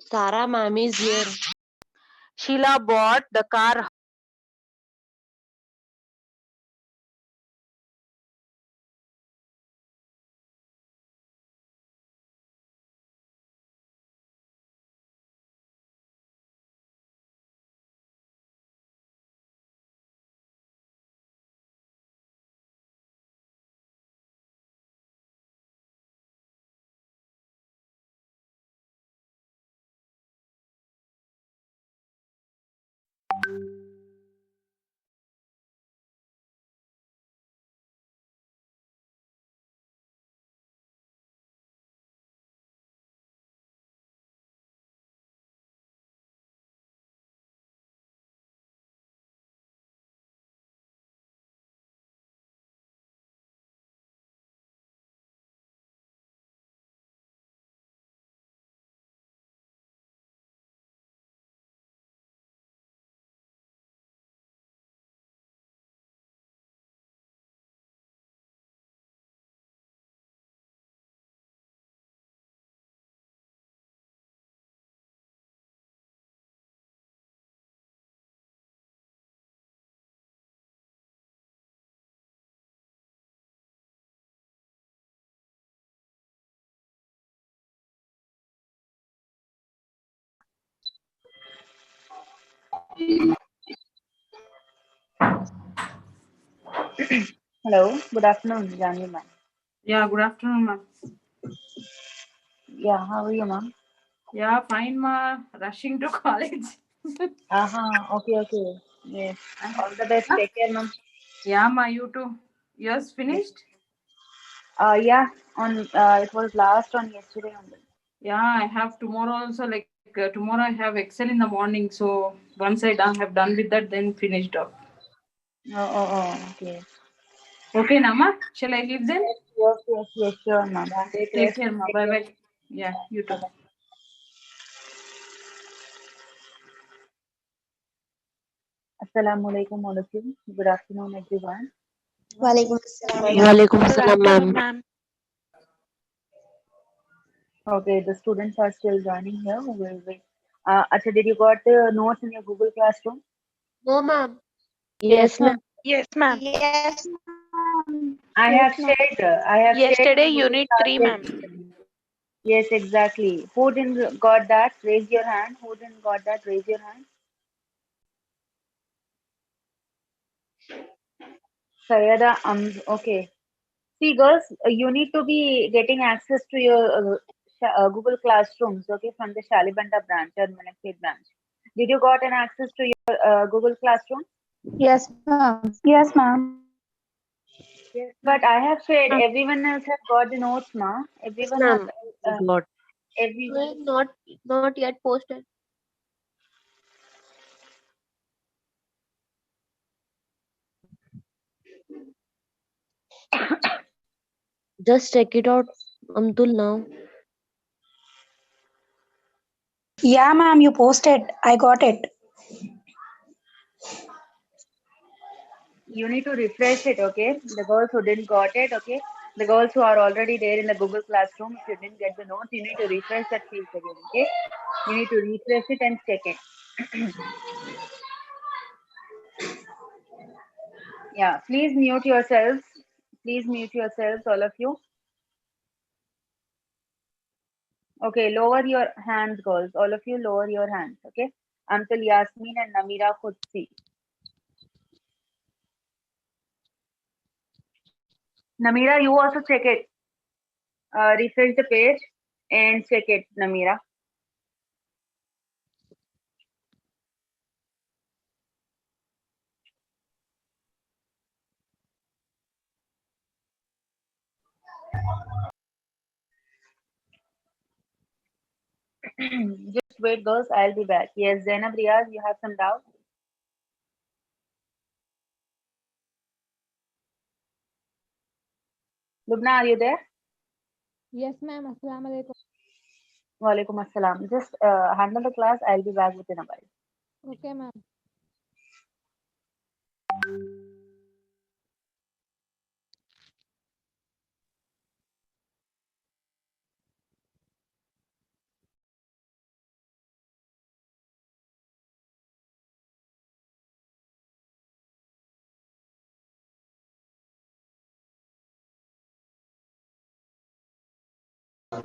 Tara ma'am is here. Sheila bought the car. Hello, good afternoon, Jani ma'am. Yeah, good afternoon, ma'am. Yeah, how are you, ma'am? Yeah, fine, ma. Rushing to college. Okay. Yes, all the best. Take care, ma'am. Yeah, ma, you too. Yours Yes. finished? Yeah, on it was last on yesterday only. Yeah, I have tomorrow also. Tomorrow I have Excel in the morning. So once have done with that, then finished up. Okay. Okay, Nama. Shall I leave then? Yes, sure, ma'am. Take Take rest. care, ma. Take Bye care. bye. Yeah, you too. Assalamu alaikum, all of you. Good afternoon, everyone. Walaikum assalam. Walaikum Good salam, afternoon, ma'am. ma'am. Okay, the students are still joining here. We will wait. Acha, did you got the notes in your Google Classroom? No, ma'am. Yes, ma'am. Yes, ma'am. Yes, ma'am. I have shared. I have shared Yesterday, my Google Unit 3, Classroom. ma'am. Yes, exactly. Who didn't got that? Raise your hand. Who didn't got that? Raise your hand. Sayada, okay. See, girls, you need to be getting access to your Google Classrooms, okay, from the Shalibanda branch or Manakpet branch. Did you got an access to your Google Classroom? Yes, ma'am. Yes, ma'am. Yes, but I have shared. Everyone else has got the notes, ma. Yes, Everyone have. ma'am. Got. Every. Not yet posted. Just check it out, Amtul, now. Yeah, ma'am, you posted. I got it. You need to refresh it, okay? The girls who didn't got it, okay? The girls who are already there in the Google Classroom, if you didn't get the notes, you need to refresh that page again, okay? You need to refresh it and check it. Yeah, please mute yourselves. Please mute yourselves, all of you. Okay, lower your hands, girls. All of you, lower your hands, okay? Until Yasmin and Namira could see. Namira, you also check it. Refresh the page and check it, Namira. Just wait, girls. I'll be back. Yes, Zainab Riyaz, you have some doubt? Lubna, are you there? Yes, ma'am. Assalamu alaikum. Walaikum assalam. Just handle the class. I'll be back within a while. Okay, ma'am. The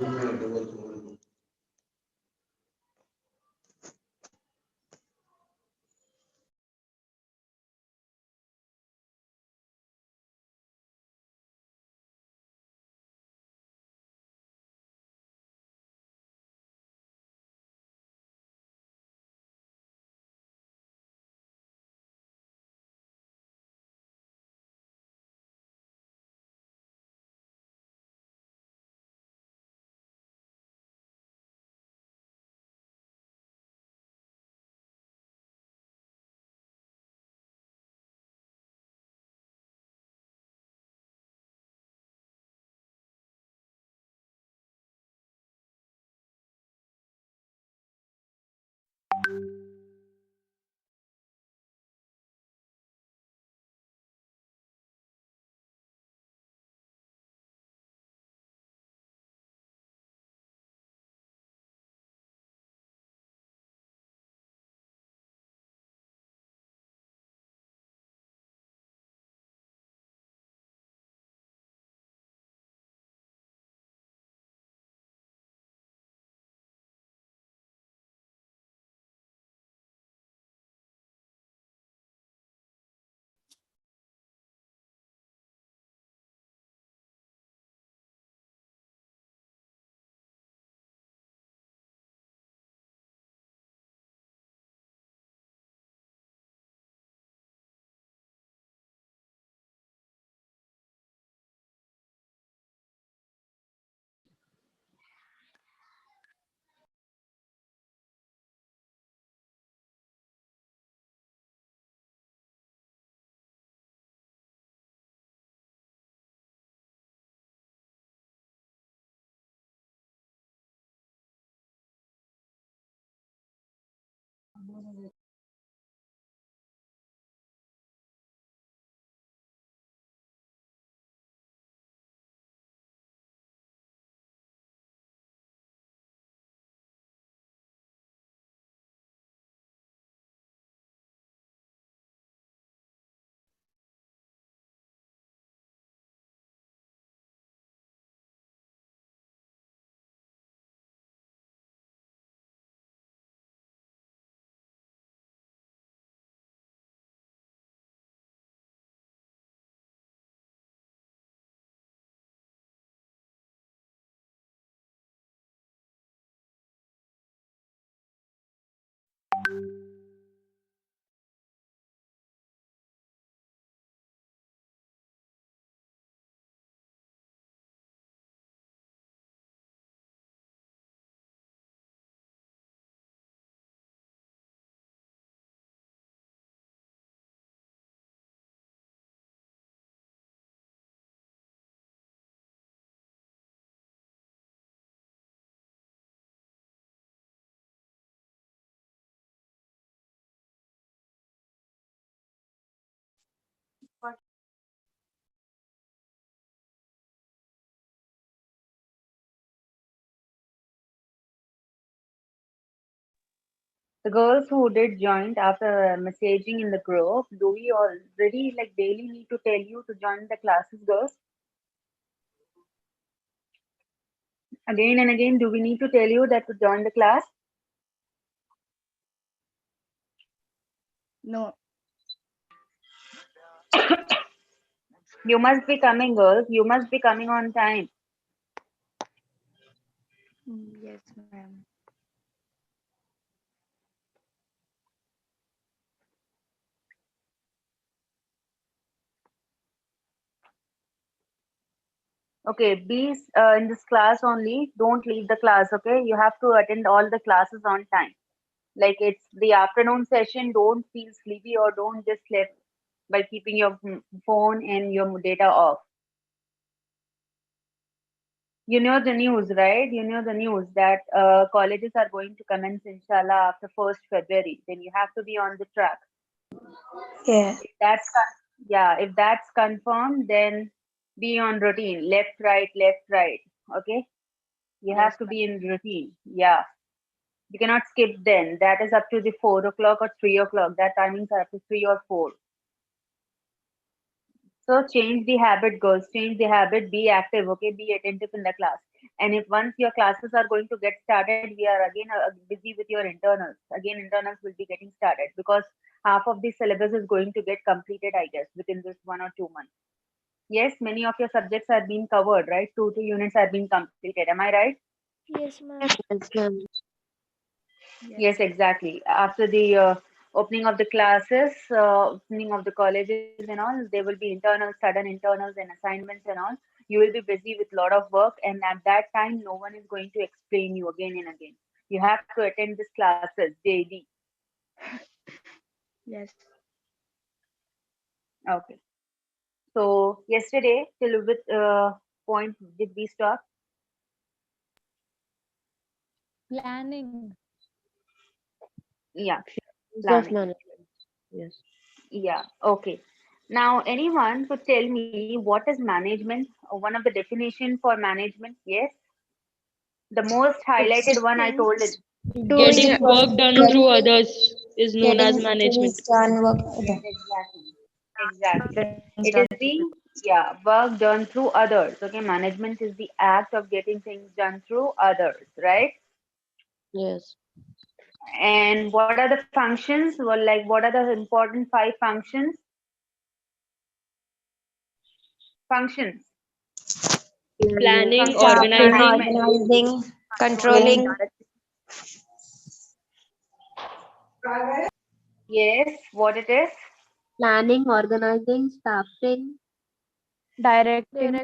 girls who did join after messaging in the group, do we already like daily need to tell you to join the classes, girls? Again and again, do we need to tell you that to join the class? No. You must be coming, girls. You must be coming on time. Yes, ma'am. Okay, be in this class only. Don't leave the class, okay? You have to attend all the classes on time. Like it's the afternoon session, don't feel sleepy or don't just sleep by keeping your phone and your data off. You know the news, right? You know the news that colleges are going to commence inshallah after 1st February. Then you have to be on the track. Yeah. If yeah, if that's confirmed, then be on routine. Left, right, left, right. Okay? You have Yes, to be in routine. Yeah. You cannot skip then. That is up to the 4 o'clock or 3 o'clock. That timings are up to 3 or 4. So change the habit, girls. Change the habit. Be active, okay? Be attentive in the class. And if once your classes are going to get started, we are again busy with your internals. Again, internals will be getting started because half of the syllabus is going to get completed, I guess, within this 1 or 2 months. Yes, many of your subjects are being covered, right? Two units are being completed. Am I right? Yes, ma'am. Yes, ma'am. Yes, exactly. After the opening of the classes, opening of the colleges and all, there will be internals, sudden internals and assignments and all. You will be busy with a lot of work, and at that time, no one is going to explain you again and again. You have to attend these classes daily. Yes. Okay. So yesterday, till which point did we stop? Planning. Yeah, Use of planning. management. Yes. Yeah, okay. Now, anyone could tell me what is management? One of the definition for management? Yes, the most highlighted one I told it. Doing Getting work, work done get, through others is known as getting management. things done, work. Exactly. Exactly. Getting It done. is the work done through others. Okay, management is the act of getting things done through others, right? Yes. And what are the functions? Well, like what are the important 5 functions? Functions. Planning, Functions of Staffing, organizing, management. organizing, Controlling. controlling. Yes, what it is? Planning, organizing, staffing, Directing.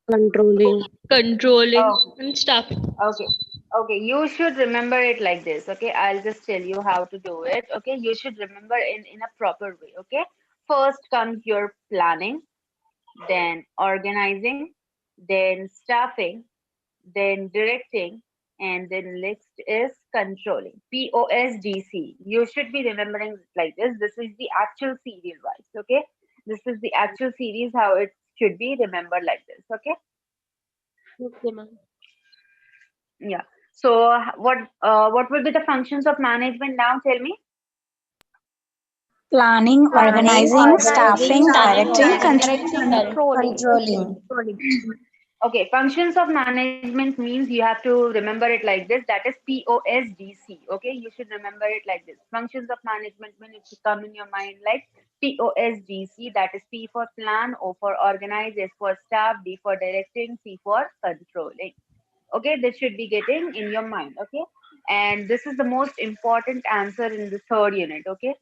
controlling. controlling, Oh, and staffing. okay. Okay, you should remember it like this. Okay, I'll just tell you how to do it. Okay, you should remember in a proper way. Okay, first comes your planning, then organizing, then staffing, then directing, and then next is controlling. POSDC. You should be remembering it like this. This is the actual serial wise. Okay, this is the actual series how it should be remembered like this. Okay. Okay, ma'am. Yeah. So what will be the functions of management now? Tell me. Planning, Planning, organizing, organizing, staffing, Planning, directing, staffing, organizing, directing. controlling. Okay, functions of management means you have to remember it like this. That is POSDC. Okay, you should remember it like this. Functions of management mean it should come in your mind like POSDC. That is P for plan, O for organize, S for staff, D for directing, C for controlling. Okay, this should be getting in your mind. Okay, and this is the most important answer in the third unit. Okay,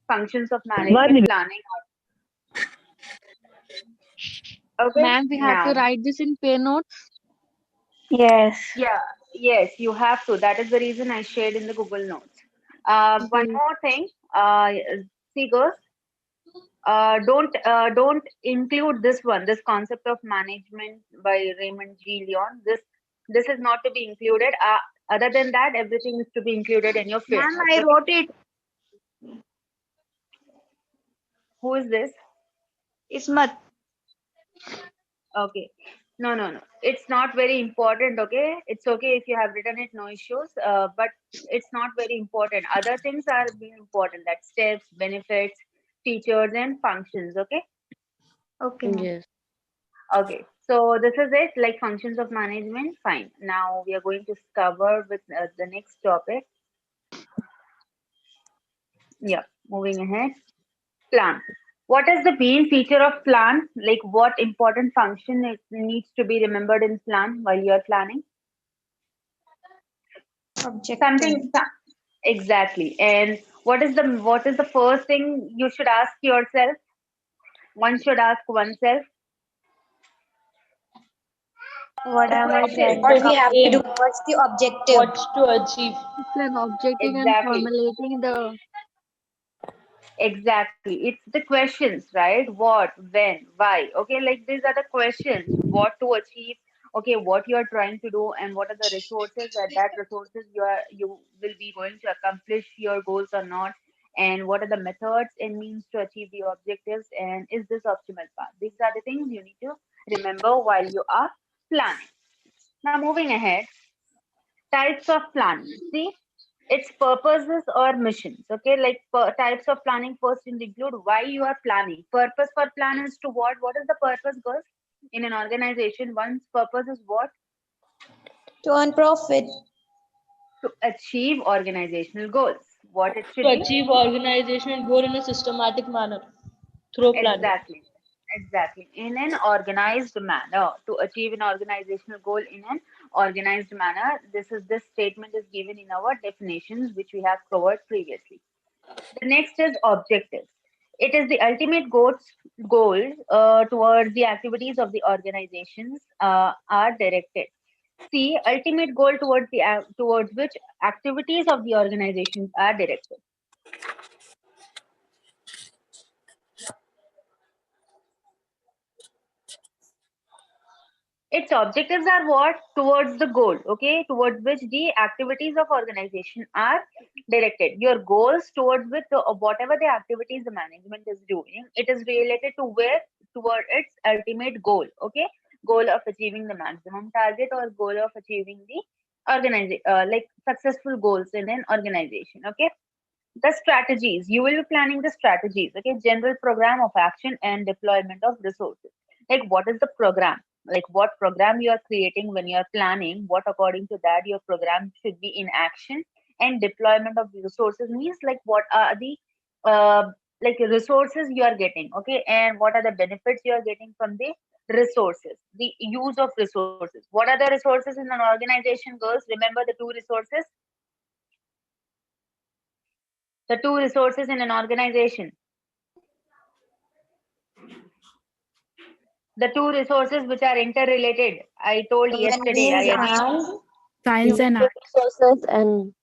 functions of management planning. Okay, Ma'am, we have to now. write this in pay notes. Yes. Yeah, yes, you have to. That is the reason I shared in the Google Notes. One Okay. more thing, see, girls, don't include this one, this concept of management by Raymond G. Leon. This is not to be included. Other than that, everything is to be included in your Ma'am, framework. I Okay? wrote it. Who is this? Ismat. Okay. No, no, no. It's not very important, okay? It's okay if you have written it, no issues. But it's not very important. Other things are being important, that steps, benefits, features, and functions, okay? Okay, ma'am. Yes. Okay. So this is it, like functions of management. Fine. Now we are going to cover with the next topic. Yeah, moving ahead. Plan. What is the main feature of plan? Like what important function it needs to be remembered in plan while you are planning? Objective. Something exactly. And what is the first thing you should ask yourself? One should ask oneself What the am I question. trying? What we have to do? Aim. What's the objective? What's to achieve? It's an objecting and Exactly. formulating the. Exactly. It's the questions, right? What, when, why? Okay, like these are the questions. What to achieve? Okay, what you are trying to do, and what are the resources that resources you will be going to accomplish your goals or not, and what are the methods and means to achieve the objectives, and is this optimal path? These are the things you need to remember while you are planning. Now, moving ahead, types of planning. See, its purposes or missions. Okay, like types of planning first include why you are planning. Purpose for plan is to what? What is the purpose, girls? In an organization, one's purpose is what? To earn profit. To achieve organizational goals. What it should To be? achieve organizational goal in a systematic manner through planning. Exactly. In an organized manner. To achieve an organizational goal in an organized manner. This statement is given in our definitions, which we have covered previously. The next is objectives. It is the ultimate goals towards the activities of the organizations are directed. See, ultimate goal towards which activities of the organizations are directed. Its objectives are what? Towards the goal, okay? Towards which the activities of organization are directed. Your goals towards which whatever the activities the management is doing, it is related to where? Toward its ultimate goal, okay? Goal of achieving the maximum target or goal of achieving the like successful goals in an organization, okay? The strategies, you will be planning the strategies, okay? General program of action and deployment of resources. Like what is the program, like what program you are creating when you are planning, what according to that your program should be in action. And deployment of the resources means like what are the uh, like resources you are getting, okay? And what are the benefits you are getting from the resources, the use of resources. What are the resources in an organization, girls? Remember the two resources in an organization. The two resources which are interrelated. I told Human yesterday. beings I again. and Science and Human art. resources and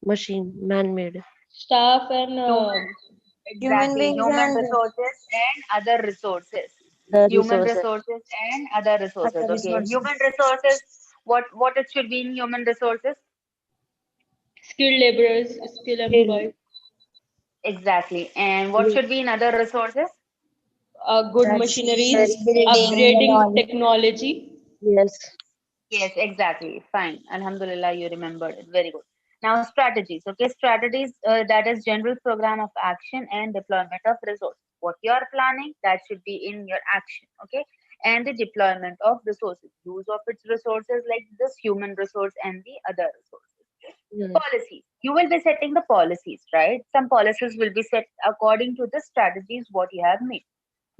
machine, man-made. Staff and Human, human exactly. beings Human and resources and other resources. The Human resources. resources and other resources. other Okay. resources. Human resources. What it should be in human resources? skilled laborers, skilled employees, Exactly. And what should be in other resources? good That's machineries, machines, buildings and upgrading all. technology. Yes. Yes, exactly. Fine. Alhamdulillah, you remembered it. Very good. Now, strategies. Okay, strategies, that is general program of action and deployment of resources. What you are planning, that should be in your action. Okay, and the deployment of resources, use of its resources like this human resource and the other resources. Yes. Policies. You will be setting the policies, right? Some policies will be set according to the strategies what you have made.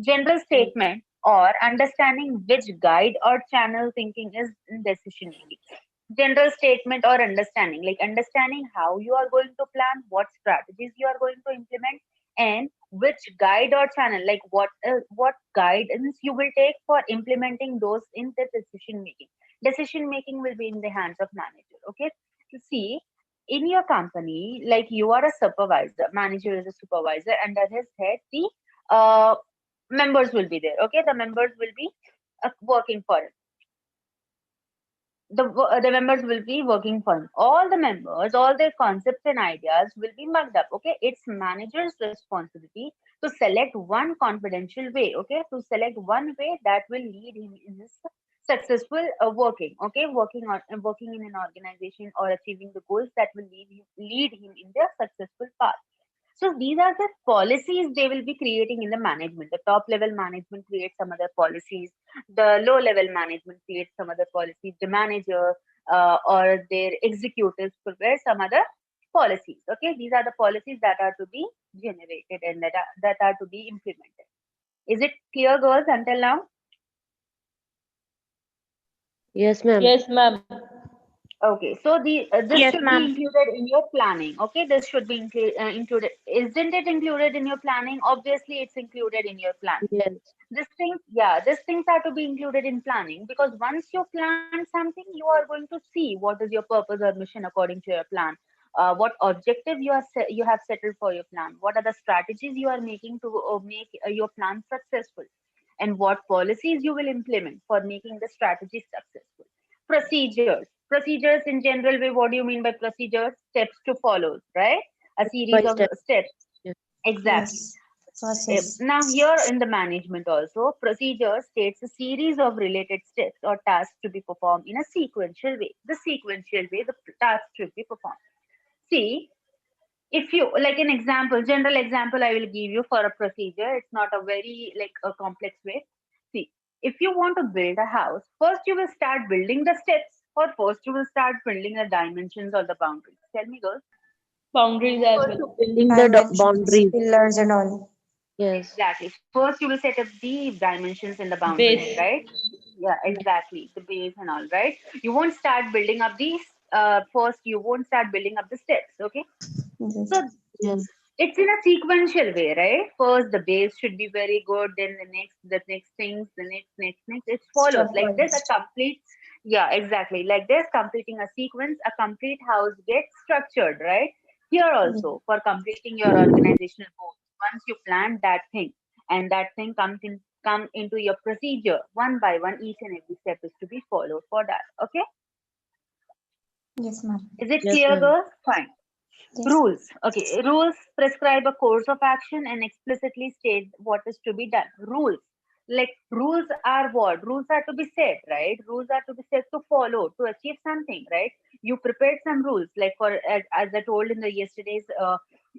General statement or understanding which guide or channel thinking is in decision making. General statement or understanding, like understanding how you are going to plan, what strategies you are going to implement, and which guide or channel, like what guidance you will take for implementing those in the decision making. Decision making will be in the hands of manager. Okay, to see in your company, like you are a supervisor, manager is a supervisor, under his head the uh, members will be there, okay? The members will be working for it. The members will be working for him. All the members, all their concepts and ideas will be mugged up, okay? It's manager's responsibility to select one confidential way, okay? To select one way that will lead him in his successful working, okay? Working in an organization or achieving the goals that will lead him in their successful path. So these are the policies they will be creating in the management. The top level management creates some other policies. The low level management creates some other policies. The manager or their executives prepare some other policies. Okay, these are the policies that are to be generated and that are to be implemented. Is it clear, girls, until now? Yes, ma'am. Yes, ma'am. Okay, so this Yes, should be ma'am. included in your planning. Okay, this should be included. Isn't it included in your planning? Obviously, it's included in your planning. Yes. These things are to be included in planning because once you plan something, you are going to see what is your purpose or mission according to your plan. What objective you have settled for your plan? What are the strategies you are making to make your plan successful? And what policies you will implement for making the strategy successful? Procedures in general way. What do you mean by procedures? Steps to follow, right? A Step by series of step. steps. Yes. Exactly. yes, process. Now, here in the management also, procedure states a series of related steps or tasks to be performed in a sequential way. The task should be performed. See, if you like an example, general example I will give you for a procedure. It's not a very like a complex way. See, if you want to build a house, first you will start building the steps. Or first you will start building the dimensions or the boundaries? Tell me, girls. Boundaries as First, well. Building the Dimensions, boundaries. pillars and all. Yes. exactly. First, you will set up the dimensions and the boundaries, Base. right? Yeah, exactly. The base and all, right? You won't start building up these. First, you won't start building up the steps. Okay. Yes. So Yes. it's in a sequential way, right? First, the base should be very good. Then the next things, the next. It follows like this. A Stepwise. complete. Yeah, exactly. Like this, completing a sequence, a complete house gets structured, right? Here also, for completing your organizational goals, once you plan that thing, and that thing come into your procedure one by one, each and every step is to be followed for that. Okay, Yes, ma'am. is it Yes, clear, ma'am. girls? Fine. Yes. Rules. Okay. Rules prescribe a course of action and explicitly state what is to be done. Rules. Like rules are what? Rules are to be set, right? Rules are to be set to follow, to achieve something, right? You prepared some rules, like for as I told in the yesterday's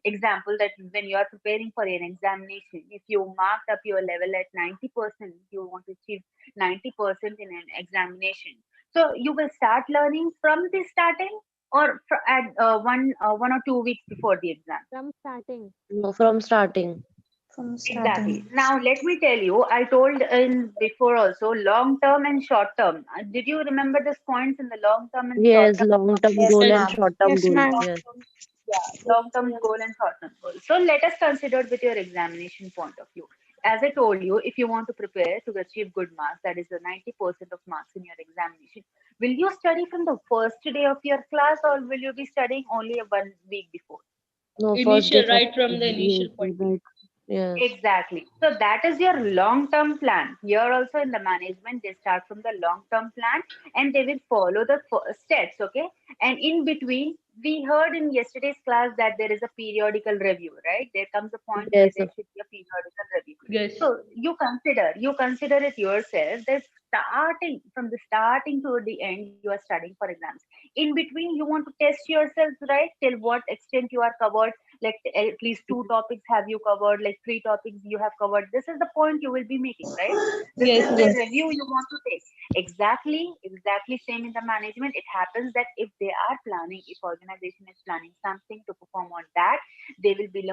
example, that when you are preparing for an examination, if you marked up your level at 90%, you want to achieve 90% in an examination. So you will start learning from the starting or at 1 or 2 weeks before the exam. From starting. No, from starting. From Exactly. starting. Now let me tell you, I told in before also long term and short term. Did you remember these points in the long term and short Yes, term? long-term Yes, goal and ma'am. short-term Yes, goal. ma'am. Yes. Yeah, long term goal and short term goal. So let us consider with your examination point of view. As I told you, if you want to prepare to achieve good marks, that is the 90% of marks in your examination, will you study from the first day of your class or will you be studying only 1 week before? No, first day Initial, first. right from the Yes, initial point. right. Yes. Exactly. So that is your long term plan. Here also in the management, they start from the long term plan and they will follow the steps. Okay. And in between, we heard in yesterday's class that there is a periodical review, right? There comes a point where Yes. there should be a periodical review. Yes. So you consider it yourself that starting from the starting to the end, you are studying for exams. In between, you want to test yourselves, right? Till what extent you are covered, like at least two topics have you covered, like three topics you have covered. This is the point you will be making, right? This is Yes. the Yes. review you want to take. Exactly same in the management. It happens that if they are planning, if organization is planning something to perform on that, they will be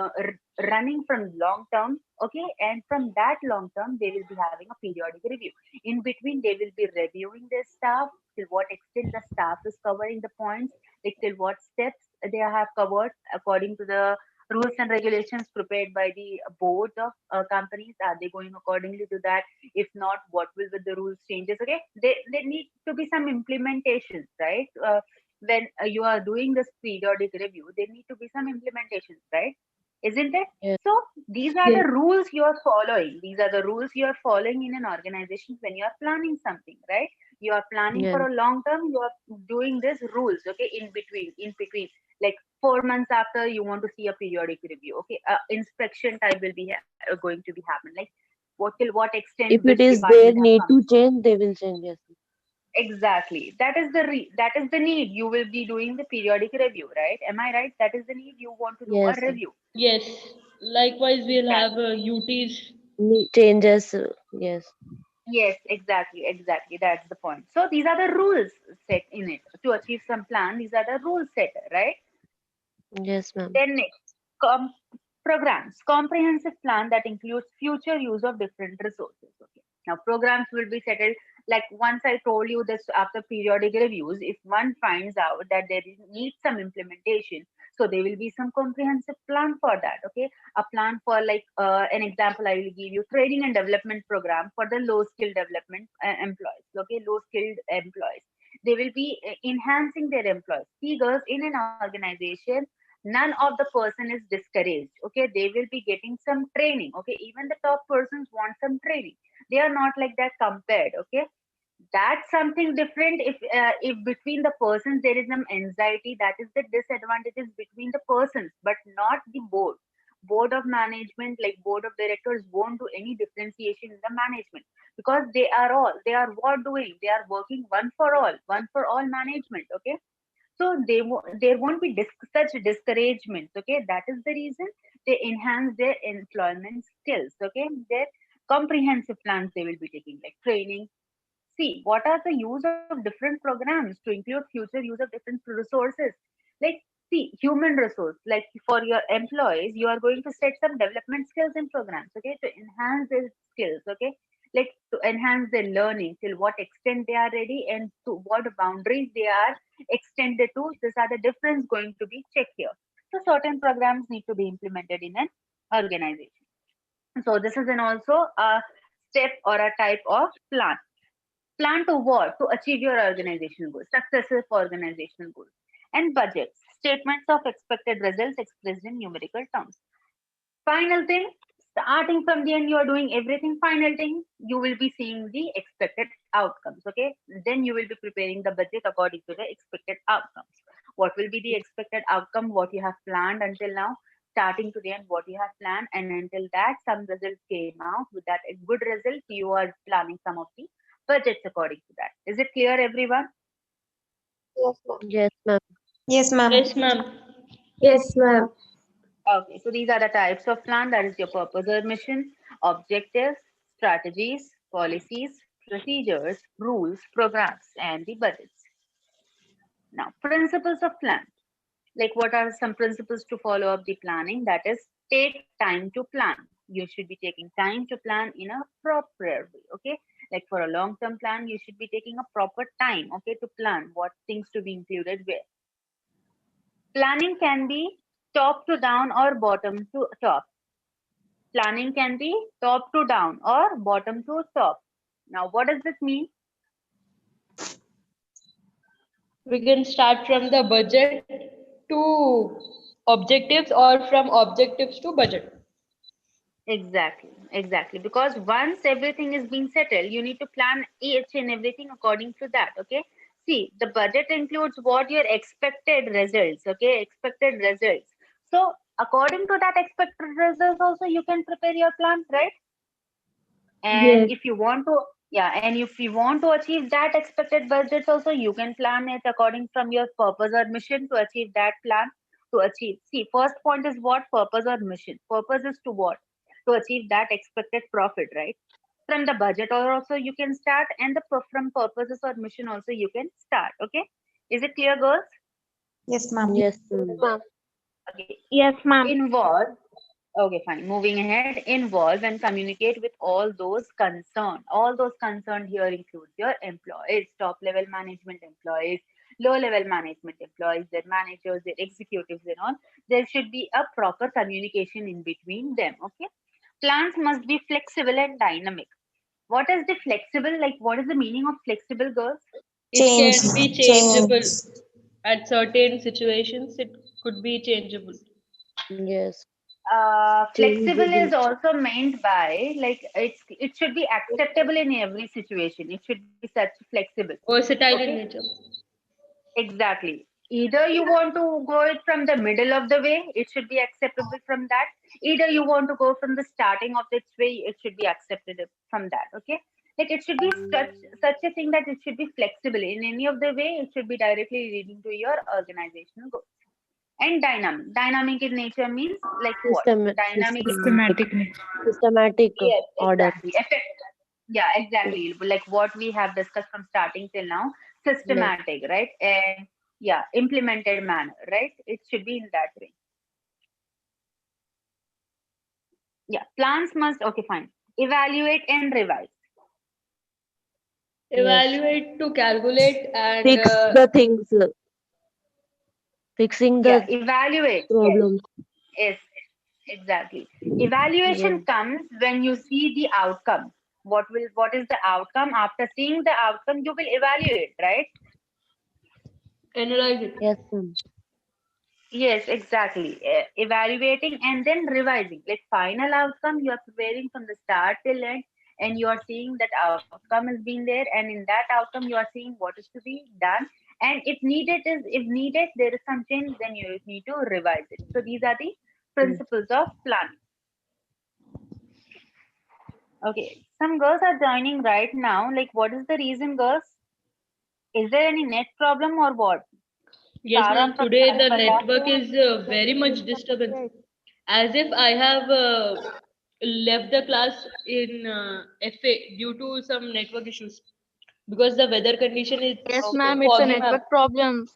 running from long term, okay, and from that long term they will be having a periodic review. In between, they will be reviewing their staff, till what extent the staff is covering the points, like till what steps they have covered according to the rules and regulations prepared by the board of companies. Are they going accordingly to that? If not, what will be the rules changes? Okay, there need to be some implementations, right? When you are doing this periodic review, there need to be some implementations, right? Isn't it? Yes. So these are Yes. the rules you are following. These are the rules you are following in an organization when you are planning something, right? You are planning Yes. for a long term. You are doing these rules, okay? In between, like 4 months after, you want to see a periodic review, okay? Inspection type will be going to be happen. Like what till what extent If which it is department their have need come to through. change, they will change. Yes. Exactly. That is the need. You will be doing the periodic review, right? Am I right? That is the need. You want to do a Yes. review. Yes. Likewise, we'll have Exactly. UTs. Changes. Yes. Yes, exactly. That's the point. So these are the rules set in it to achieve some plan. These are the rules set, right? Yes, ma'am. Then next, com- programs, comprehensive plan that includes future use of different resources. Okay. Now programs will be settled, like once I told you this, after periodic reviews, if one finds out that needs some implementation, so there will be some comprehensive plan for that. Okay, a plan for like an example I will give you: training and development program for the low skill development employees. Okay, low skilled employees. They will be enhancing their employees. Figures in an organization, none of the person is discouraged. Okay, they will be getting some training. Okay, even the top persons want some training. They are not like that compared. Okay, that's something different. If between the persons there is some anxiety, that is the disadvantages between the persons, but not the board of management, like board of directors won't do any differentiation in the management, because they are what doing, they are working one for all management. Okay, so there won't be such discouragements. Okay, that is the reason they enhance their employment skills. Okay, their comprehensive plans they will be taking, like training, see what are the use of different programs to include future use of different resources. Like, see, human resource, like for your employees, you are going to set some development skills in programs, okay, to enhance their skills, okay, like to enhance their learning till what extent they are ready and to what boundaries they are extended to. These are the difference going to be checked here. So certain programs need to be implemented in an organization. So this is an also a step or a type of plan. Plan to what? To achieve your organizational goals, successive organizational goals. And budgets, statements of expected results expressed in numerical terms. Final thing, starting from the end, you are doing everything. Final thing, you will be seeing the expected outcomes. Okay, then you will be preparing the budget according to the expected outcomes. What will be the expected outcome? What you have planned until now, starting to the end, what you have planned, and until that, some results came out. With that, a good result, you are planning some of the budgets according to that. Is it clear, everyone? Yes, ma'am. Yes, ma'am. Yes, ma'am. Yes, ma'am. Okay, so these are the types of plan. That is your purpose or mission, objectives, strategies, policies, procedures, rules, programs, and the budgets. Now, principles of plan. Like, what are some principles to follow up the planning? That is, take time to plan. You should be taking time to plan in a proper way. Okay, like for a long term plan, you should be taking a proper time, okay, to plan what things to be included where. Planning can be top to down or bottom to top. Planning can be top to down or bottom to top. Now, what does this mean? We can start from the budget to objectives or from objectives to budget. Exactly, exactly. Because once everything is being settled, you need to plan each and everything according to that. Okay. See, the budget includes what your expected results. Okay, expected results. So, according to that expected results, also you can prepare your plan, right? And Yes. if you want to, yeah, and if you want to achieve that expected budgets, also you can plan it according from your purpose or mission to achieve that plan. To achieve, see, first point is what? Purpose or mission. Purpose is to what? To achieve that expected profit, right? From the budget or also you can start, and the from purposes or mission also you can start. Okay, is it clear, girls? Yes, ma'am. Yes, ma'am. Okay, Yes, ma'am. involve. Okay, fine. Moving ahead, involve and communicate with all those concerned. All those concerned here includes your employees, top level management employees, low level management employees, their managers, their executives, and all. There should be a proper communication in between them. Okay. Plans must be flexible and dynamic. What is the flexible? Like, what is the meaning of flexible, girls? It Change. can be Change. changeable. At certain situations, it could be changeable. Yes. Flexible Changeable. is also meant by like it should be acceptable in every situation. It should be such flexible. Versatile Okay, in nature. exactly. Either you want to go it from the middle of the way, it should be acceptable from that. Either you want to go from the starting of its way, it should be accepted from that. Okay, like it should be such a thing that it should be flexible in any of the way. It should be directly leading to your organizational goals. And dynamic in nature means like what? Dynamic. Systematic. Systematic. Systematic Yes, order. exactly. Yeah, exactly. Like what we have discussed from starting till now, Yes. systematic, right? And yeah, implemented manner, right? It should be in that way. Yeah, plans must, okay, fine. Evaluate and revise. Yes. Evaluate to calculate and Fix the things. Fixing Yeah, the evaluate. Yes, problems. yes, exactly. Evaluation Yes. comes when you see the outcome. What is the outcome? After seeing the outcome, you will evaluate, right? analyze it. Yes, ma'am. Yes, exactly. Evaluating and then revising. Like final outcome, you are preparing from the start till end, and you are seeing that outcome is being there, and in that outcome, you are seeing what is to be done. And if needed, there is some change, then you need to revise it. So these are the Yes. principles of planning. Okay, some girls are joining right now. Like, what is the reason, girls? Is there any net problem or what? Yes, Sarah ma'am. from Today the Calcutta. network is very much disturbance. As if I have left the class in FA due to some network issues. because the weather condition is Yes, Okay. ma'am. It's a foggy, ma'am. network problem.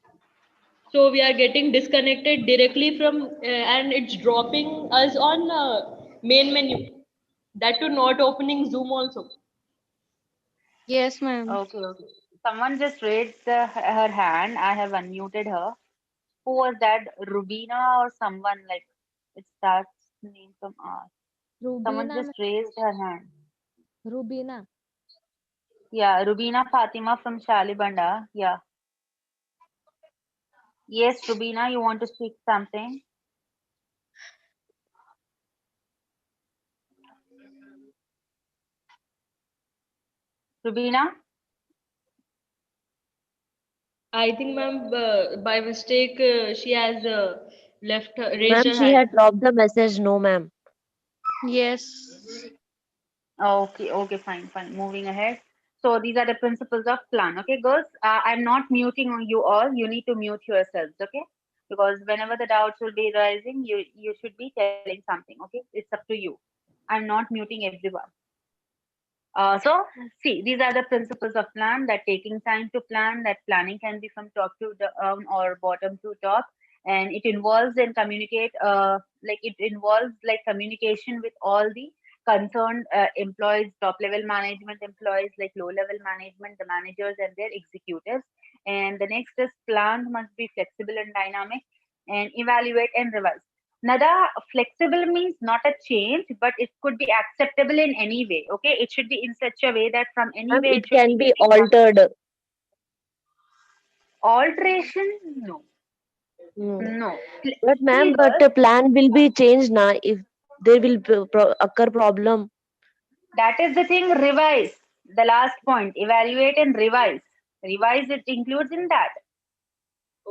So we are getting disconnected directly from and it's dropping us on main menu. That too not opening Zoom also. Yes, ma'am. Okay. Okay. Someone just raised her hand. I have unmuted her. Who was that? Rubina or someone like it starts name from R. Someone Rubina, just raised her hand. Rubina. Yeah, Rubina Fatima from Shalibanda. Yeah. Yes, Rubina, you want to speak something? Rubina? I think, ma'am, by mistake, she has raised Ma'am, her she hand. had dropped the message. No, ma'am. Yes. Okay, okay, fine, fine. Moving ahead. So these are the principles of plan. Okay, girls, I'm not muting on you all. You need to mute yourselves, okay? Because whenever the doubts will be rising, you should be telling something, okay? It's up to you. I'm not muting everyone. So, see, these are the principles of plan that taking time to plan, that planning can be from top to down or bottom to top. And it involves and communicate, like it involves like communication with all the concerned employees, top level management employees, like low level management, the managers and their executives. And the next is plan must be flexible and dynamic and evaluate and revise. Nada, flexible means not a change, but it could be acceptable in any way. Okay, it should be in such a way that from any Ma'am, way it it should be can be getting altered. alteration. No, No. no. But ma'am, See, but girls, the plan will be changed now if there will occur problem. that is the thing. Revise the last point. Evaluate and revise. Revise it includes in that.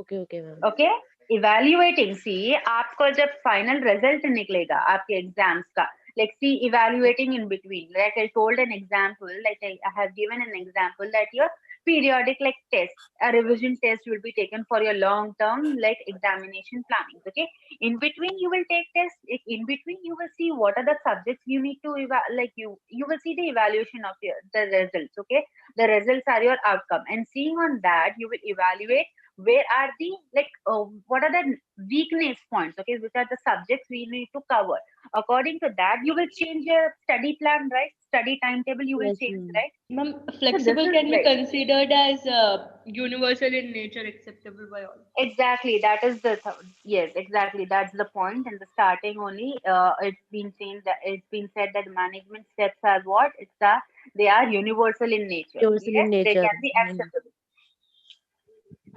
Okay, okay, ma'am. Okay evaluating see आपको जब final result निकलेगा आपके exams का like see evaluating in between like I told an example like I have given an example that your periodic like test a revision test will be taken for your long term like examination planning okay in between you will take tests in between you will see what are the subjects you need to like you will see the evaluation of the results okay the results are your outcome and seeing on that you will evaluate where are the like what are the weakness points okay which are the subjects we need to cover according to that you will change your study plan right study timetable you will Yes, change ma'am. right Ma'am, so this flexible is can be right considered as universal in nature, acceptable by all. exactly that is the yes exactly that's the point in the starting only it's been saying that it's been said that management steps are what it's a they are universal in nature Universal in yes they nature. can be Hmm. acceptable.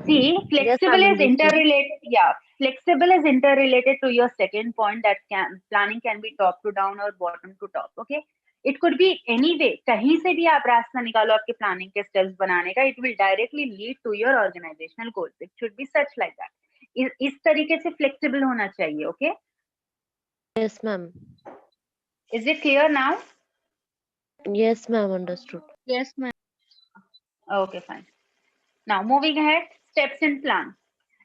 See, Yes, flexible ma'am, is understood. interrelated. Yeah, flexible is interrelated to your second point that can planning can be top to down or bottom to top. Okay, it could be any way. कहीं से भी आप रास्ता निकालो आपके planning के steps बनाने का. It will directly lead to your organizational goals. It should be such like that. इस तरीके से flexible होना चाहिए. Okay, Yes, ma'am. is it clear now? Yes, ma'am, understood. Yes, ma'am. Okay, fine. Now moving ahead, steps in plan.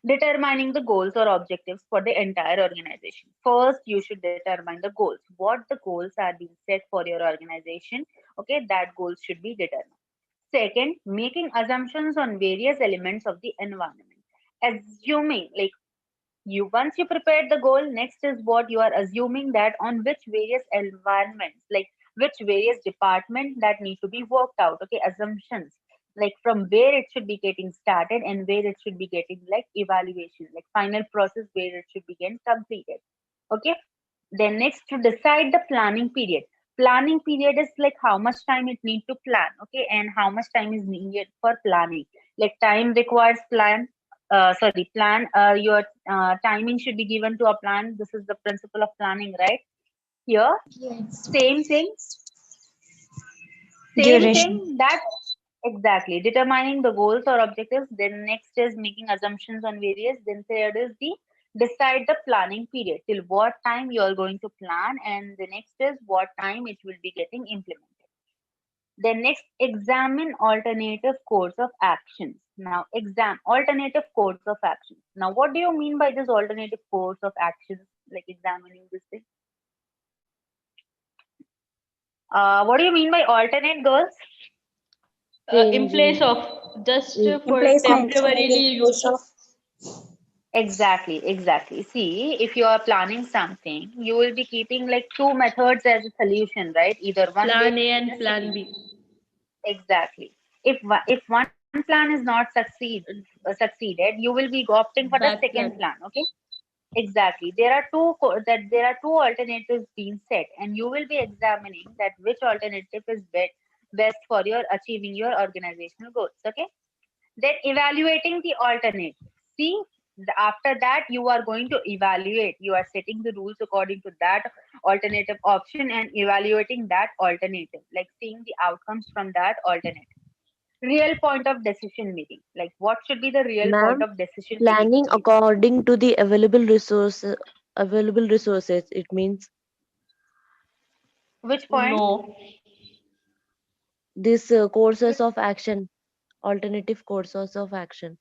Determining the goals or objectives for the entire organization. First, you should determine the goals. What the goals are being set for your organization. Okay, that goals should be determined. Second, making assumptions on various elements of the environment. Assuming, like you once you prepared the goal, next is what you are assuming that on which various environments, like which various departments that need to be worked out. Okay, assumptions like from where it should be getting started and where it should be getting like evaluation, like final process where it should be getting completed. Okay, then next to decide the planning period. Planning period is like how much time it need to plan, okay, and how much time is needed for planning. Like time requires plan. Sorry, plan. Your timing should be given to a plan. This is the principle of planning, right? Here, Yes. same thing. Same Duration. thing. That exactly determining the goals or objectives. Then next is making assumptions on various. Then third is the decide the planning period till what time you are going to plan, and the next is what time it will be getting implemented. Then next examine alternative course of actions. Now exam alternative course of actions. Now what do you mean by this alternative course of actions? Like examining this thing. What do you mean by alternate, girls? In Changing. place of, just Mm. for Emplacement. temporarily In use. place of. Exactly, exactly. See, if you are planning something, you will be keeping like two methods as a solution, right? Either one way Plan A or and the plan second. B. Exactly. If one plan is not succeeded, you will be opting for the Back second plan. plan. Okay. Exactly. There are two alternatives being set, and you will be examining that which alternative is best for your achieving your organizational goals. Okay. Then evaluating the alternative. See, after that you are going to evaluate. You are setting the rules according to that alternative option and evaluating that alternative, like seeing the outcomes from that alternative. Real point of decision making. Like what should be the real point Ma'am, of decision making planning for you? according to the available resources. It means Which point? No. these courses of action, alternative courses of action.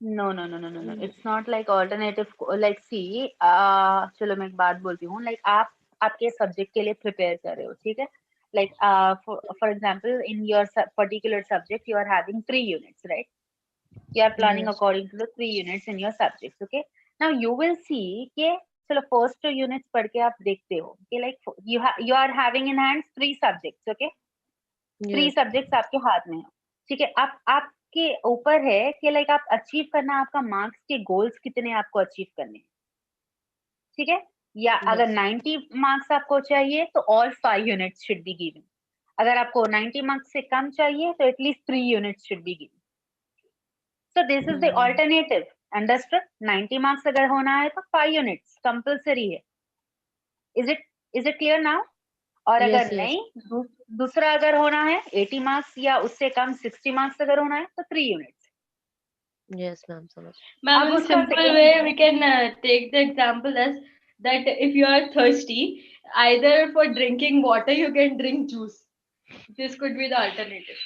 No, no, no, no, no, no. It's not like alternative. Like see, चलो मैं एक बात बोलती हूँ. Like आप आपके subject के लिए prepare कर रहे हो, ठीक है? Like for example, in your particular subject, you are having 3 units, right? You are planning Yes. according to the 3 units in your subjects, okay? Now you will see कि चलो first 2 units पढ़ के आप देखते हो कि like you are having in hands 3 subjects, okay? Three Yes. Subjects आपके हाथ में है, ठीक है? आप आपके ऊपर है कि लाइक आप अचीव करना, आपका मार्क्स के गोल्स कितने आपको अचीव करने हैं, ठीक है? या अगर Yes. 90 मार्क्स आपको चाहिए तो all 5 units should be given. अगर आपको 90 मार्क्स से कम चाहिए तो at least 3 units should be given. So this is the alternative. Understood? 90 marks अगर होना है तो 5 units कंपल्सरी है. Is it clear now? और Yes. अगर Yes. नहीं, दूसरा अगर होना है 80 मार्क्स या उससे कम 60 मार्क्स अगर होना है तो 3 units. Yes, ma'am. समझ. Ma'am, अब in उसका simple second. way, we can take the example as that if you are thirsty, either for drinking water, you can drink juice. This could be the alternative.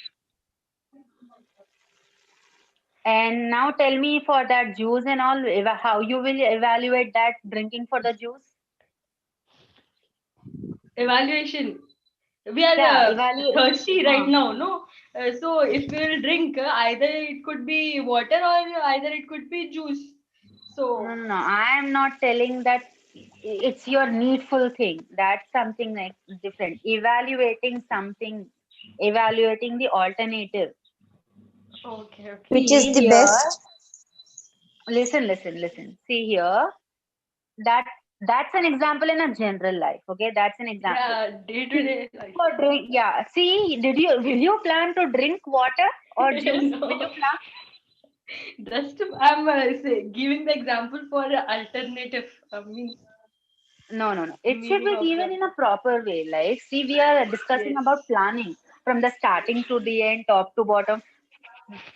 And now tell me for that juice and all, how you will evaluate that drinking for the juice? Evaluation. We are Yeah, evaluate. thirsty right now, no? So if we will drink, either it could be water or either it could be juice. No, So no, no. I am not telling that it's your needful thing. That's something like different. Evaluating something, evaluating the alternative. okay, okay. Which is See the here. best? Listen. See here. That that's an example in a general life. Okay, that's an example. Yeah, day to See, day life. for drink. Yeah. See, will you plan to drink water or juice? Will you No, plan? just I'm giving the example for alternative means No, no, no. It should meaning be of given the in a proper way. Like, see, we are discussing yes. about planning from the starting to the end, top to bottom.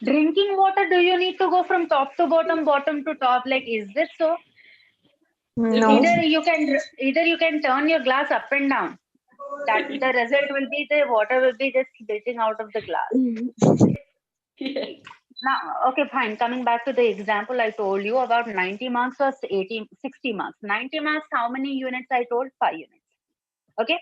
Drinking water, do you need to go from top to bottom, bottom to top? Like, is this so? No. Either you can turn your glass up and down. That the result will be the water will be just spitting out of the glass. Okay. Yes. Now, okay, fine. Coming back to the example I told you about 90 marks or 80, 60 marks. 90 marks, how many units I told? 5 units. Okay.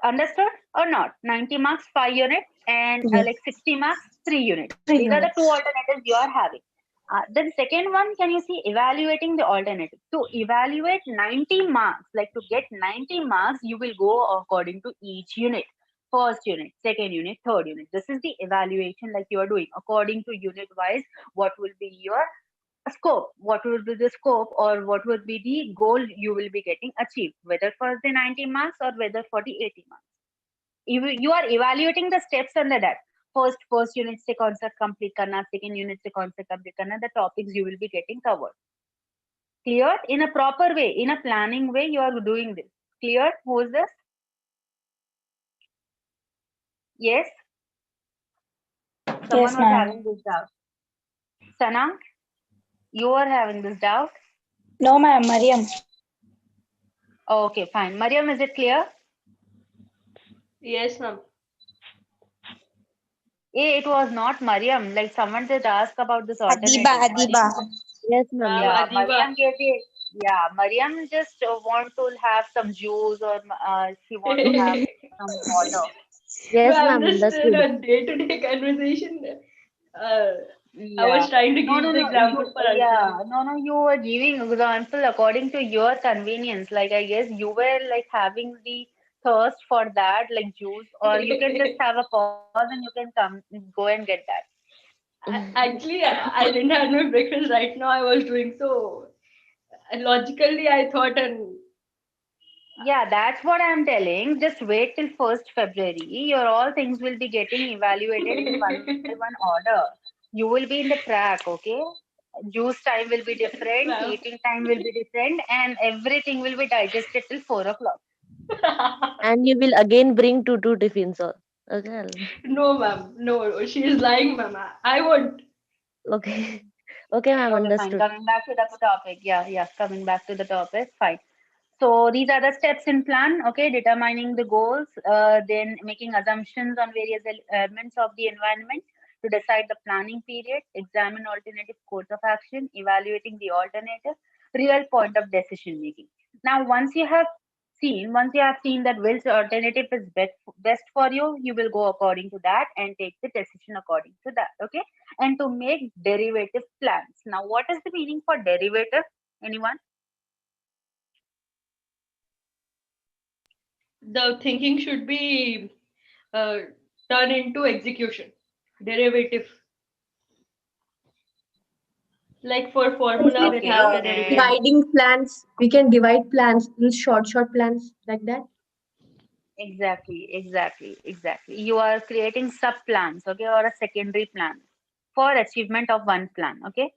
Understood or not? 90 marks, 5 units, and Yes. like 60 marks, 3 units. 3 These are the two units. alternatives you are having. Then second one, can you see evaluating the alternative? To evaluate 90 marks, like to get 90 marks, you will go according to each unit. First unit, second unit, third unit. This is the evaluation like you are doing according to unit wise. What will be your scope? What will be the scope or what will be the goal you will be getting achieved, whether for the 90 marks or whether for the 80 marks? You are evaluating the steps under that. First unit से concept complete करना, second unit से concept complete करना, the topics you will be getting covered. Clear? In a proper way, in a planning way, you are doing this. Clear? Who is this? Yes? Someone Yes, was ma'am. having this doubt. Sana, you are having this doubt? No, ma'am. Mariam. Okay, fine. Mariam, is it clear? Yes, ma'am. It was not Mariam. Like someone just asked about this Adiba. alternative. Adiba. Yes, ma'am. Ma'am, Yes. Yeah, Adiba. Mariam just want to have some juice or she want to have some water. Yes, No, I'm ma'am. just in Understood. a day-to-day conversation. Uh, I Yeah. was trying to No, give no, the no. example for Yeah. answering. No, no. You were giving example according to your convenience. Like, I guess you were like having the thirst for that, like juice, or you can just have a pause and you can come go and get that. Actually, I didn't have my breakfast right now. I was doing so. Logically, I thought, and Yeah, that's what I'm telling. Just wait till 1st February. Your all things will be getting evaluated in one by one order. You will be in the track, okay? Juice time will be different, ma'am. eating time will be different, and everything will be digested till 4 o'clock. And you will again bring two tiffins. Okay. No, ma'am. No, she is lying, ma'am. I won't. Okay. Okay, ma'am. Okay, fine. Understood. Coming back to the topic. Yeah, yeah. Coming back to the topic. Fine. So these are the steps in plan. Okay, determining the goals, then making assumptions on various elements of the environment to decide the planning period, examine alternative course of action, evaluating the alternative, real point of decision making. Now, once you have seen that which alternative is best for you, you will go according to that and take the decision according to that. Okay, and to make derivative plans. Now, what is the meaning for derivative? Anyone? The thinking should be uh, turned into execution. Derivative. Like for formula, we Okay, have the and derivative. Dividing plans. We can divide plans in short plans like that. exactly. You are creating sub plans, okay, or a secondary plan for achievement of one plan, okay.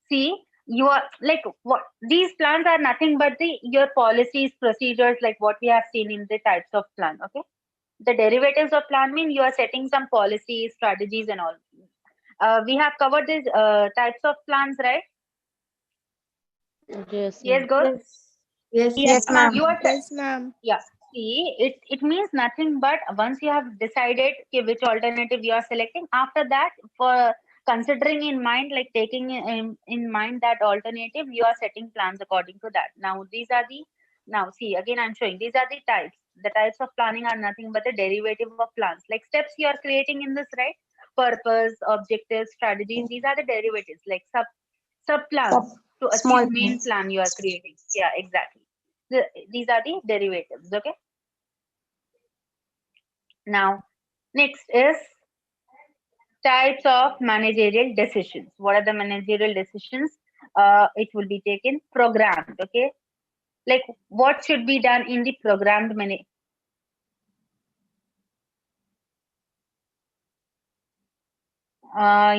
See, you are like what these plans are nothing but the your policies, procedures, like what we have seen in the types of plan, okay. The derivatives of plan mean you are setting some policies, strategies, and all. We have covered these types of plans, right? Yes, Yes, ma'am. girls. Yes. Yes. Yes, ma'am. You are Yes, ma'am. Yeah, see, it means nothing but once you have decided which alternative you are selecting, after that, for considering in mind, like taking in mind that alternative, you are setting plans according to that. Now see, again, I'm showing these are the types. The types of planning are nothing but the derivative of plans, like steps you are creating in this, right? Purpose, objectives, strategies, these are the derivatives, like sub Sub plans to achieve small main plans. plan you are creating. Yeah, exactly. These are the derivatives. Okay. Now, next is types of managerial decisions. What are the managerial decisions? It will be taken programmed. Okay. Like what should be done in the programmed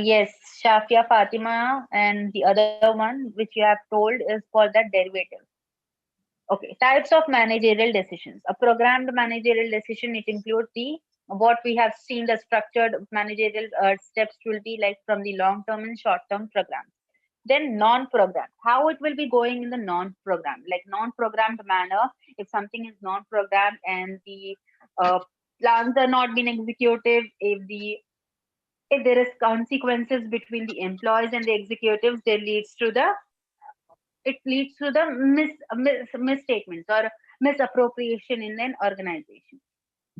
yes, Shafia Fatima and the other one which you have told is called that derivative. Okay, types of managerial decisions. A programmed managerial decision, it includes the what we have seen the structured managerial steps will be like from the long term and short term programs. Then non-programmed, how it will be going in the non-programmed, like non-programmed manner. If something is non-programmed and the uh, plans are not being executed, if there is consequences between the employees and the executives, it leads to the misstatements or misappropriation in an organization.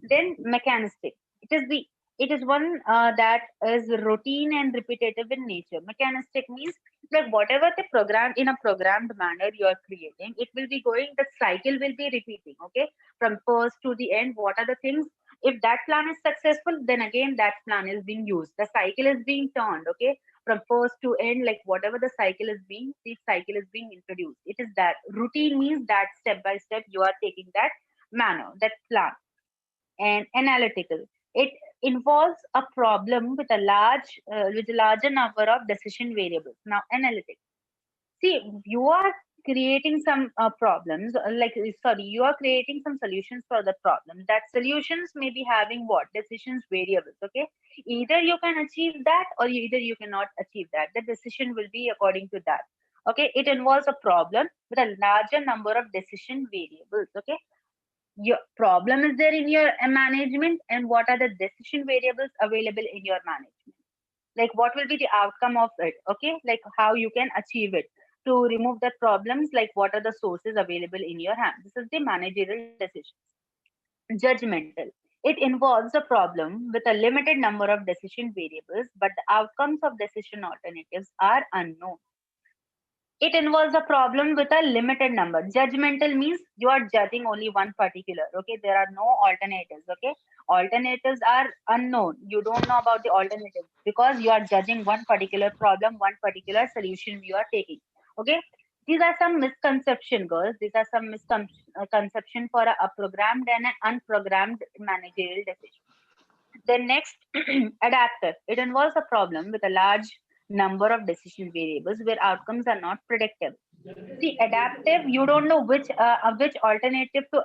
Then mechanistic. It is the it is one that is routine and repetitive in nature. Mechanistic means like whatever the program in a programmed manner you are creating, it will be going. The cycle will be repeating. Okay, from first to the end. What are the things? If that plan is successful, then again that plan is being used. The cycle is being turned. Okay, from first to end, like whatever the cycle is being, the cycle is being introduced. It is that routine means that step by step you are taking that manner, that plan. And analytical, it involves a problem with a larger number of decision variables. Now analytic, see, you are creating some problems sorry, you are creating some solutions for the problem. That solutions may be having what decisions variables. Okay, either you can achieve that or either you cannot achieve that. The decision will be according to that. Okay, it involves a problem with a larger number of decision variables. Okay, your problem is there in your management, and what are the decision variables available in your management, like what will be the outcome of it. Okay, like how you can achieve it. to remove the problems, like what are the sources available in your hand. This is the managerial decision. Judgmental. It involves a problem with a limited number of decision variables, but the outcomes of decision alternatives are unknown. It involves a problem with a limited number. Judgmental means you are judging only one particular. Okay, there are no alternatives. Okay, alternatives are unknown. You don't know about the alternatives because you are judging one particular problem, one particular solution you are taking. Okay, these are some misconception, girls. These are some misconception for a programmed and an unprogrammed managerial decision. Then next, adaptive. It involves a problem with a large number of decision variables where outcomes are not predictable. See, adaptive, you don't know which alternative to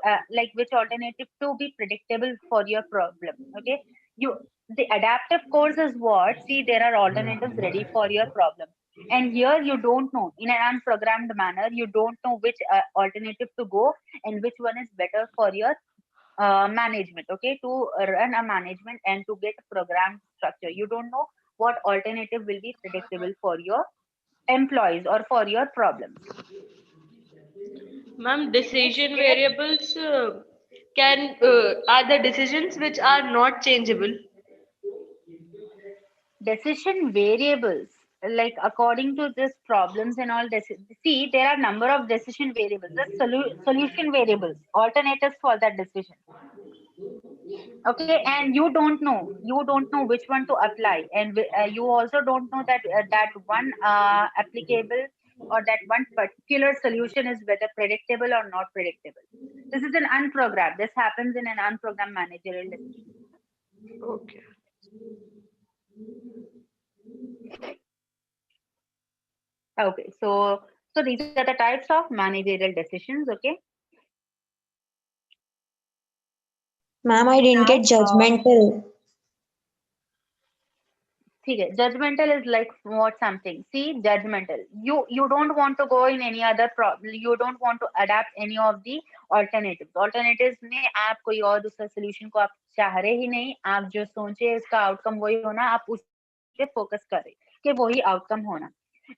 which alternative to be predictable for your problem. Okay, you the adaptive course is what? See, there are alternatives ready for your problem, and here you don't know in an unprogrammed manner. You don't know which alternative to go and which one is better for your management. Okay, to run a management and to get programmed structure, you don't know what alternative will be predictable for your employees or for your problems. Ma'am, Next decision is variables can are the decisions which are not changeable. decision variables. Like according to this problems and all, see, there are number of decision variables. The solution variables, alternatives for that decision. Okay, and you don't know which one to apply, and you also don't know that that one applicable or that one particular solution is whether predictable or not predictable. This is an unprogrammed. This happens in an unprogrammed managerial decision. Okay. Okay, so these are the types of managerial decisions. Okay, Ma'am, I didn't now get judgmental. okay, judgmental is like what something. See, judgmental. You don't want to go in any other problem. You don't want to adapt any of the alternatives. Alternatives में आप कोई और दूसरा solution को आप चाह रहे ही नहीं. आप जो सोचे उसका outcome वही होना. आप उस पे focus कर रहे कि वही outcome होना.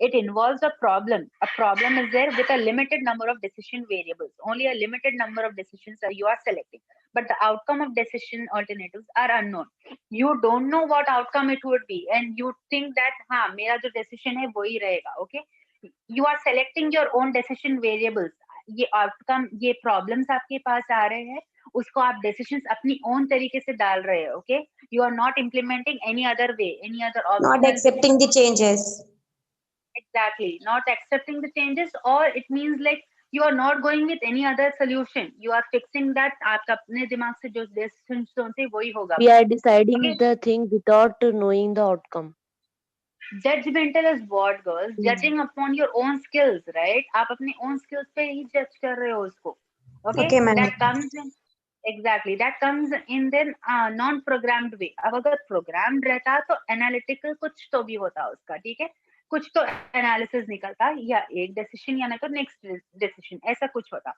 It involves a problem. A problem is there with a limited number of decision variables. Only a limited number of decisions are you are selecting, but the outcome of decision alternatives are unknown. You don't know what outcome it would be, and you think that हाँ मेरा जो decision है वही रहेगा. Okay, you are selecting your own decision variables. ये outcome, ये problems आपके पास आ रहे हैं, उसको आप decisions अपनी own तरीके से डाल रहे हैं. Okay, you are not implementing any other way, any other Not optional way. accepting the changes. Exactly, not accepting the changes, or it means like you are not going with any other solution. You are fixing that आप अपने दिमाग से जो decision सोचते हैं, वही होगा. We are deciding Okay, the thing without knowing the outcome. judgmental is what, girls? Judging upon your own skills, right? आप अपने own skills पे ही judge कर रहे हो उसको. Okay, Okay, ma'am. that comes in. Exactly, that comes in then non-programmed way. अब अगर programmed रहता तो analytical कुछ तो भी होता उसका, ठीक है? कुछ तो analysis निकलता, या एक decision या ना तो next decision, ऐसा कुछ होता.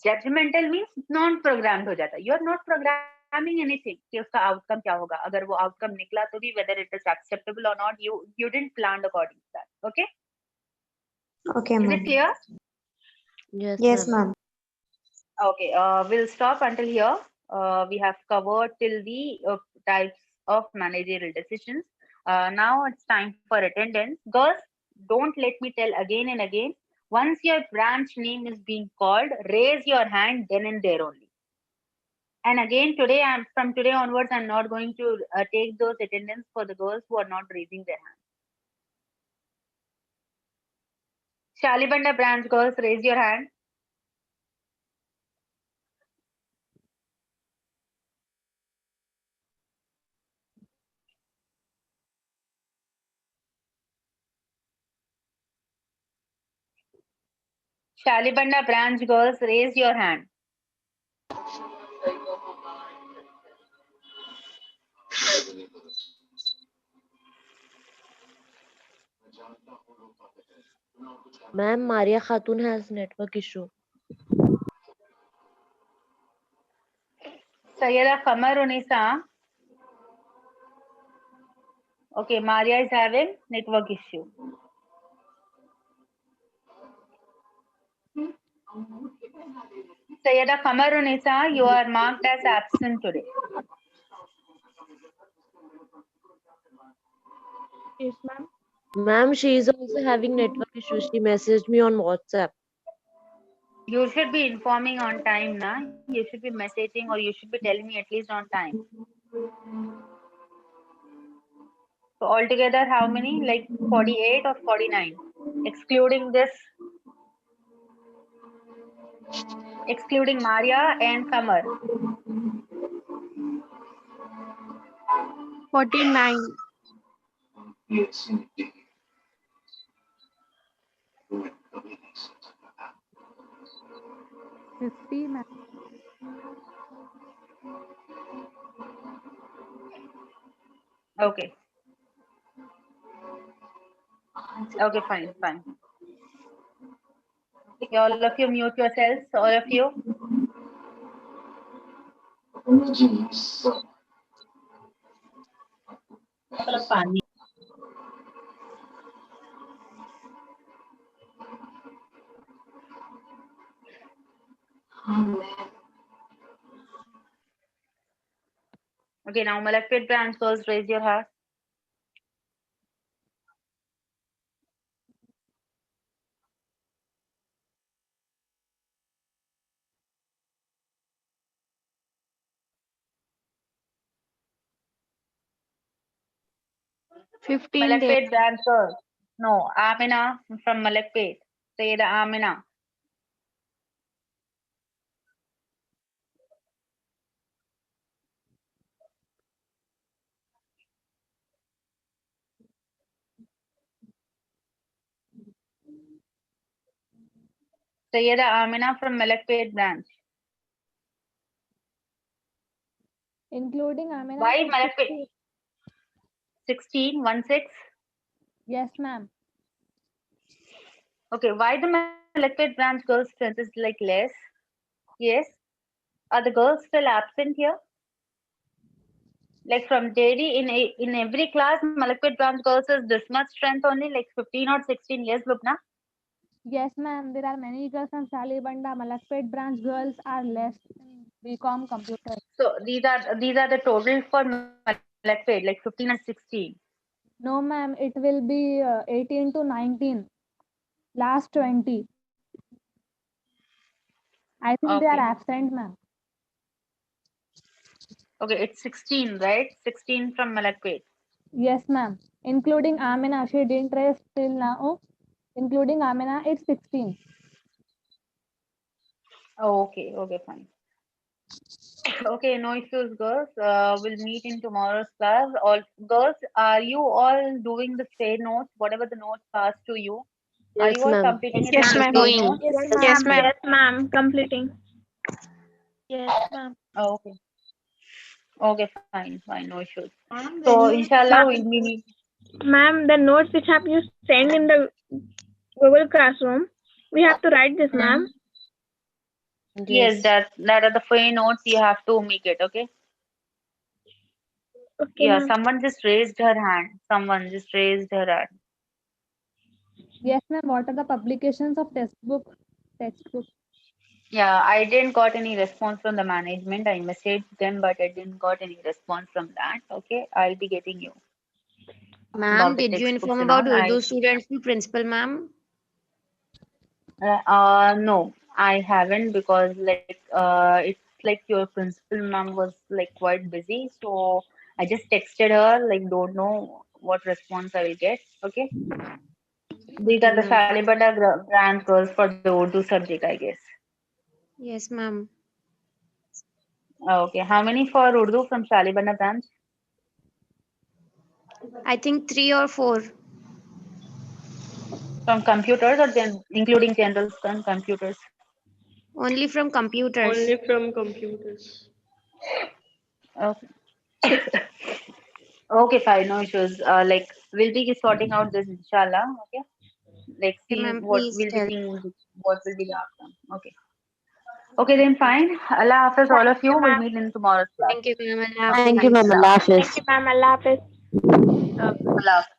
Judgmental means non-programmed हो जाता. You are not programming anything कि उसका outcome क्या होगा. अगर वो outcome निकला तो भी whether it is acceptable or not, you didn't plan according to that. Okay, Okay, is it ma'am. clear? Yes, Yes, ma'am. ma'am. Okay, we'll stop until here. We have covered till the types of managerial decisions. Now it's time for attendance. Girls, don't let me tell again and again. Once your branch name is being called, raise your hand then and there only. And again, from today onwards, I'm not going to take those attendance for the girls who are not raising their hand. Shalibanda branch girls, raise your hand. Shalibanda branch girls, raise your hand. Ma'am, Maria Khatun has network issue. Sayyida Qamar Unisa. Okay, Maria is having network issue. Sayyida Kamarunisa, you are marked as absent today. Yes, ma'am. Ma'am, she is also having network issues. She messaged me on WhatsApp. You should be informing on time, na? You should be messaging or you should be telling me at least on time. So altogether, how many? Like 48 or 49? Excluding this, excluding Maria and Kamar. 49. Ma'am. Okay. Okay, fine, fine. All of you mute yourselves, all of you. Okay, now Malakpet branch girls, raise your hand. Fifteen days. Malakpet branch girls. No, Amina from Malakpet. Say the Amina. Say the Amina from Malakpet branch. Including Amina. Why it's Malakpet? 60. 16, 1 6. Yes, ma'am. Okay, why the Malakpet branch girls' strength is like less? Yes. Are the girls still absent here? Like from daily in every class, Malakpet branch girls is this much strength only, like 15 or 16. Yes, Lubna. Yes, ma'am. There are many girls from Salibanda. Malakpet branch girls are less in BCom computer. So these are the total for Malakpet, like 15 and 16. No, ma'am. It will be 18 to 19. Last 20. I think they are Okay. absent, ma'am. Okay, it's 16, right? 16 from Malakpet. Yes, ma'am. Including Amina. She didn't raise till now. Including Amina, it's 16. Oh, okay, fine. Okay, no issues, girls. We'll meet in tomorrow's class. All girls, are you all doing the spare notes, whatever the notes passed to you? Are you Yes, all ma'am. completing it Yes, in the ma'am. spare Doing. notes? Yes, Yes, ma'am. ma'am. Yes, ma'am. Completing. Yes, ma'am. Oh, okay. Okay, fine, no issues. Ma'am, So, when you inshallah, we'll be meeting. ma'am, the notes which have you sent in the Google Classroom, we have to write this, ma'am. Yes, Yes. that are the free notes. You have to make it, okay? Okay, Yeah, ma'am. someone just raised her hand. Someone just raised her hand. Yes, ma'am. What are the publications of textbook? Yeah, I didn't got any response from the management. I messaged them, but I didn't got any response from that. Okay, I'll be getting you Ma'am, about the did you textbooks inform and about all. Urdu students to principal, ma'am? No, I haven't because like it's like your principal ma'am was like quite busy, so I just texted her like don't know what response I will get. Okay, these Okay, are the ma'am. Salibada branch girls for the Urdu subject, I guess. Yes, ma'am. Okay, how many for Urdu from Salibanda branch? I think 3 or 4. From computers or including general computers? Only from computers. Only from computers. Okay. Okay, fine, no issues. Like we'll be sorting out this inshallah. Okay, like Okay, seeing ma'am. what Please we'll be tell. seeing what will be the outcome. Okay. Okay, then fine. Allah Hafiz, all Thank of you, you. We'll ma'am. meet in tomorrow's class. Thank you, ma'am. Allah Thank you, ma'am. Hafiz. Allah Thank Hafiz. you, ma'am. Allah Hafiz. Allah Hafiz.